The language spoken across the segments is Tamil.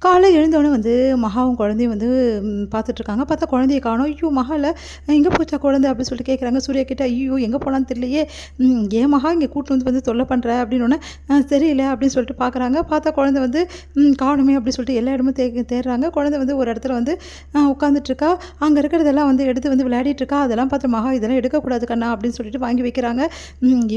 காலைல எழுந்தோனே வந்து மகாவும் குழந்தையும் வந்து பார்த்துட்ருக்காங்க. பார்த்தா குழந்தைய காணோம். ஐயோ! மகா இல்ல, எங்கே போச்சா குழந்தை அப்படின்னு சொல்லிட்டு கேட்குறாங்க. சூர்யா கிட்ட ஐயோ! எங்கே போனான்னு தெரியலையே. ஏன் மகா இங்கே கூட்டு வந்து தொல்லை பண்ற அப்படின்னோடனே, தெரியல அப்படின்னு சொல்லிட்டு பார்க்குறாங்க. பார்த்தா குழந்தை வந்து காணுமே அப்படின்னு சொல்லிட்டு எல்லா இடமும் தேடுறாங்க. குழந்தை வந்து ஒரு இடத்துல வந்து உட்காந்துட்ருக்கா. அங்கே இருக்கிறதெல்லாம் வந்து எடுத்து வந்து விளையாடிட்டுருக்கா. அதெல்லாம் பார்த்து மகா இதெல்லாம் எடுக்கக்கூடாது கண்ணா அப்படின்னு சொல்லிட்டு வாங்கி வைக்கிறாங்க.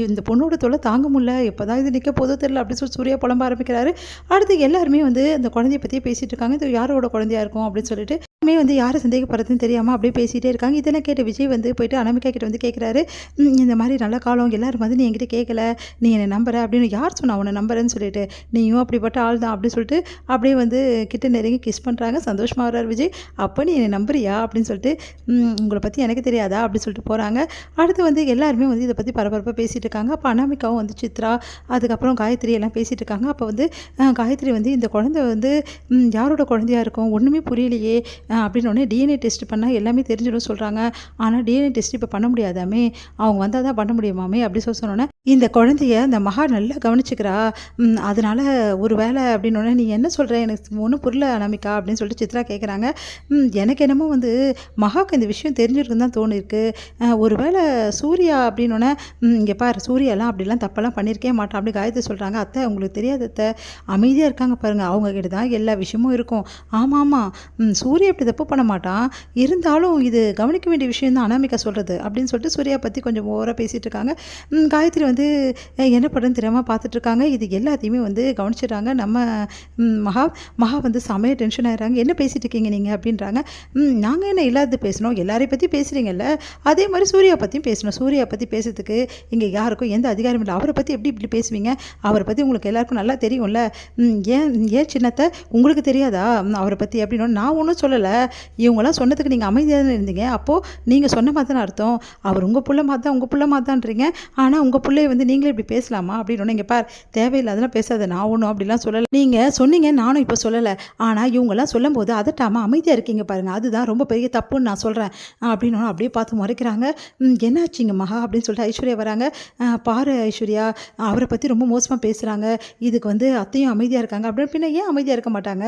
இந்த பொண்ணோட தொல்லை தாங்க முடியல. எப்போதான் இது நிற்க போதோ தெரியல அப்படின்னு சொல்லி சூர்யா புலம்ப ஆரம்பிக்கிறாரு. அடுத்து எல்லாருமே வந்து அந்த குழந்தைய பற்றியே பேசிகிட்டு இருக்காங்க. இது யாரோட குழந்தையா இருக்கும் அப்படின்னு சொல்லிட்டு வந்து யாரை சந்தேகப்படுறதுன்னு தெரியாமல் அப்படியே பேசிகிட்டே இருக்காங்க. இதெல்லாம் கேட்ட விஜய் வந்து போயிட்டு அனாமிகா கிட்ட வந்து கேட்குறாரு, இந்த மாதிரி நல்ல காலம் எல்லாரும் வந்து நீ என்கிட்ட கேட்கல, நீ என்னை நம்புற அப்படின்னு யார் சொன்னா உன்னை நம்புறேன்னு சொல்லிட்டு, நீயும் அப்படிப்பட்ட ஆள் தான் அப்படின்னு சொல்லிட்டு அப்படியே வந்து கிட்ட நெருங்கி கிஸ் பண்ணுறாங்க. சந்தோஷமாக வர்றார் விஜய். அப்போ நீ என்னை நம்புறியா அப்படின்னு சொல்லிட்டு, உங்களை பற்றி எனக்கு தெரியாதா அப்படின்னு சொல்லிட்டு போகிறாங்க. அடுத்து வந்து எல்லாருமே வந்து இதை பற்றி பரபரப்பாக பேசிகிட்டு இருக்காங்க. அப்போ அனாமிகாவும் வந்து சித்ரா, அதுக்கப்புறம் காயத்ரி எல்லாம் பேசிகிட்டு இருக்காங்க. அப்போ வந்து காயத்ரி வந்து இந்த குழந்தை வந்து யாரோட குழந்தையா இருக்கும் ஒன்றுமே புரியலையே அப்படின்னோடனே டிஎன்ஏ டெஸ்ட் பண்ணால் எல்லாமே தெரிஞ்சிடும் சொல்கிறாங்க. ஆனால் டிஎன்ஏ டெஸ்ட் இப்போ பண்ண முடியாதாமே, அவங்க வந்தால் தான் பண்ண முடியுமாமே அப்படி சொன்னோன்னே, இந்த குழந்தைய அந்த மகா நல்லா கவனிச்சுக்கிறா, அதனால ஒரு வேலை அப்படின்னோடனே, நீ என்ன சொல்கிற எனக்கு ஒன்றும் புரியல அனாமிகா அப்படின்னு சொல்லிட்டு சித்ரா கேட்குறாங்க. எனக்கு என்னமோ வந்து மகாவுக்கு இந்த விஷயம் தெரிஞ்சிருக்குன்னு தான் தோணிருக்கு. ஒரு வேளை சூர்யா அப்படின்னோடனே, இங்கே பார் சூர்யாலாம் அப்படிலாம் தப்பெல்லாம் பண்ணியிருக்கே மாட்டான் அப்படி காயத்ரி சொல்கிறாங்க. அத்தை உங்களுக்கு தெரியாது அத்தை, அமைதியாக இருக்காங்க பாருங்கள், அவங்கக்கிட்ட தான் எல்லா விஷயமும் இருக்கும். ஆமாம் ஆமாம், சூர்யா இப்படி தப்பு பண்ண மாட்டான், இருந்தாலும் இது கவனிக்க வேண்டிய விஷயம் தான் அனாமிகா சொல்கிறது அப்படின்னு சொல்லிட்டு சூர்யா பற்றி கொஞ்சம் ஓவராக பேசிகிட்டு இருக்காங்க. காயத்ரி வந்து என்ன பண்ணுறதுன்னு தெரியாமல் பார்த்துட்ருக்காங்க. இது எல்லாத்தையுமே வந்து கவனிச்சிடுறாங்க. நம்ம மகா வந்து செமையாக டென்ஷன் ஆகிடுறாங்க. என்ன பேசிகிட்டு இருக்கீங்க நீங்கள் அப்படின்றாங்க. நாங்கள் என்ன இல்லாதது பேசணும், எல்லாரையும் பற்றி பேசுகிறீங்கல்ல, அதே மாதிரி சூர்யா பற்றியும் பேசணும். சூர்யா பற்றி பேசுறதுக்கு இங்கே யாருக்கும் எந்த அதிகாரம் இல்லை. அவரை பற்றி எப்படி இப்படி பேசுவீங்க, அவரை பற்றி உங்களுக்கு எல்லாருக்கும் நல்லா தெரியும்ல, ஏன் ஏன் சின்னத்தை உங்களுக்கு தெரியாதா அவரை பற்றி அப்படின்னு. நான் ஒன்றும் சொல்லலை, இவங்களாம் சொன்னதுக்கு நீங்கள் அமைதியாக தான் இருந்தீங்க, அப்போது நீங்கள் சொன்ன மாதிரி தான் அர்த்தம், அவர் உங்கள் புள்ள மாதிரி தான் உங்கள் புள்ள மாதிரி தான்றீங்க, ஆனால் உங்கள் பிள்ளைய வந்து நீங்களே இப்படி பேசலாமா அப்படின்னு. இங்கே பார் தேவையில்லாதெல்லாம் பேசாத, நான் ஒன்றும் அப்படிலாம் சொல்லலை, நீங்கள் சொன்னீங்க நானும் இப்போ சொல்லலை, ஆனால் இவங்கெல்லாம் சொல்லும் போது அதட்டாமல் அமைதியாக இருக்கீங்க பாருங்கள், அதுதான் ரொம்ப பெரிய தப்புன்னு நான் சொல்கிறேன் அப்படின்னு அப்படியே பார்த்து முறைக்கிறாங்க. என்னாச்சுங்க மகா அப்படின்னு சொல்லிட்டு ஐஸ்வர்யா வராங்க. பாரு ஐஸ்வர்யா, அவரை பற்றி ரொம்ப மோசமாக பேசுகிறாங்க, இதுக்கு வந்து அத்தையும் அமைதியாக இருக்காங்க அப்படின்னு. பின்ன ஏன் அமைதியாக இருக்க மாட்டாங்க,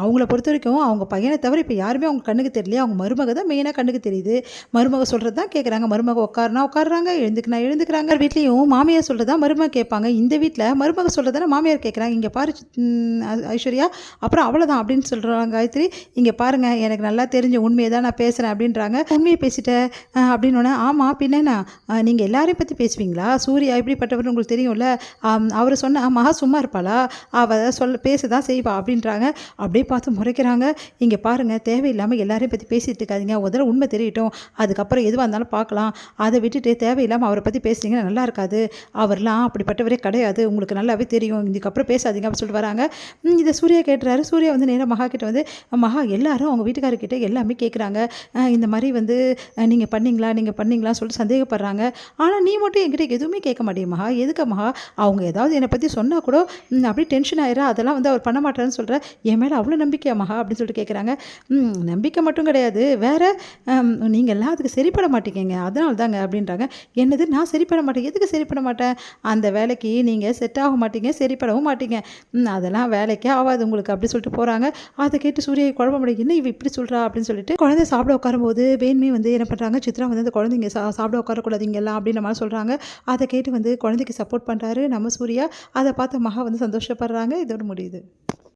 அவங்கள பொறுத்த வரைக்கும் அவங்க பையனை தவிர இப்போ யாருமே அவங்க கண்ணுக்கு தெரியலையே, அவங்க மருமக தான் மெயினாக கண்ணுக்கு தெரியுது, மருமக சொல்கிறது தான் கேட்குறாங்க, மருமக உட்காருனா உட்காடுறாங்க, எழுந்துக்குனா எழுந்துக்கிறாங்க. வீட்லேயும் மாமியார் சொல்கிறதா மருமக கேட்பாங்க, இந்த வீட்டில் மருமக சொல்கிறதான மாமியார் கேட்குறாங்க. இங்கே பாரு ஐஸ்வர்யா, அப்புறம் அவ்வளோதான் அப்படின்னு சொல்கிறாங்க காயத்ரி. இங்கே பாருங்கள், எனக்கு நல்லா தெரிஞ்ச உண்மையை தான் நான் பேசுகிறேன் அப்படின்றாங்க. உண்மையை பேசிட்டேன் அப்படின்னோடனே, ஆமாம் பின்னா நீங்கள் எல்லாரையும் பற்றி பேசுவீங்களா, சூர்யா இப்படிப்பட்டவர் உங்களுக்கு தெரியும்ல, அவர் சொன்ன மகா சும்மா இருப்பாளா, அவள் பேச தான் செய்வா அப்படின்றாங்க. அப்படியே பார்த்து முறைக்கிறாங்க. இங்கே பாருங்கள், தேவையில்லாமல் எல்லாரையும் பற்றி பேசிகிட்டு இருக்காதிங்க, முதல்ல உண்மை தெரியட்டும், அதுக்கப்புறம் எதுவாக இருந்தாலும் பார்க்கலாம், அதை விட்டுட்டு தேவையில்லாமல் அவரை பற்றி பேசுனீங்கன்னா நல்லா இருக்காது, அவர்லாம் அப்படிப்பட்டவரே கிடையாது, உங்களுக்கு நல்லாவே தெரியும், இதுக்கப்புறம் பேசாதீங்க அப்படின்னு சொல்லிட்டு வராங்க. இதை சூர்யா கேட்டுறாரு. சூர்யா வந்து நேராக மகா கிட்ட வந்து, மகா எல்லாரும் அவங்க வீட்டுக்காரர்கிட்ட எல்லாமே கேட்குறாங்க, இந்த மாதிரி வந்து நீங்கள் பண்ணீங்களான்னு சொல்லிட்டு சந்தேகப்படுறாங்க, ஆனால் நீ மட்டும் என்கிட்ட எதுவுமே கேட்க மாட்டேங்க மகா, எதுக்கு மகா, அவங்க ஏதாவது என்னை பற்றி சொன்னால் கூட அப்படியே டென்ஷன் ஆயிடுறா, அதெல்லாம் வந்து அவர் பண்ண மாட்டாருன்னு சொல்கிற, என் மேலே அவ்வளோ நம்பிக்கையா மகா அப்படின்னு சொல்லிட்டு கேட்குறாங்க. நம்பிக்கை மட்டும் கிடையாது, வேறு நீங்கள்லாம் அதுக்கு சரிப்பட மாட்டேங்க, அதனால தாங்க அப்படின்றாங்க. என்னது நான் சரிப்பட மாட்டேன், எதுக்கு சரிப்பட மாட்டேன், அந்த வேலைக்கு நீங்கள் செட் ஆக மாட்டீங்க, சரிப்படவும் மாட்டீங்க, அதெல்லாம் வேலைக்கே ஆகாது உங்களுக்கு அப்படி சொல்லிட்டு போகிறாங்க. அதை கேட்டு சூர்யா குழப்ப முடியும், என்ன இவ இப்படி சொல்கிறா அப்படின்னு சொல்லிட்டு குழந்தை சாப்பிட உட்காரும்போது வேண்மே வந்து என்ன பண்ணுறாங்க, சித்ரா வந்து அந்த குழந்தைங்க சாப்பிட உட்காரக்கூடாதுங்கெல்லாம் அப்படின்ற மாதிரி சொல்கிறாங்க. அதை கேட்டு வந்து குழந்தைக்கு சப்போர்ட் பண்ணுறாரு நம்ம சூர்யா. அதை பார்த்து மகா வந்து சந்தோஷப்படுறாங்க. இதோடு முடியுது.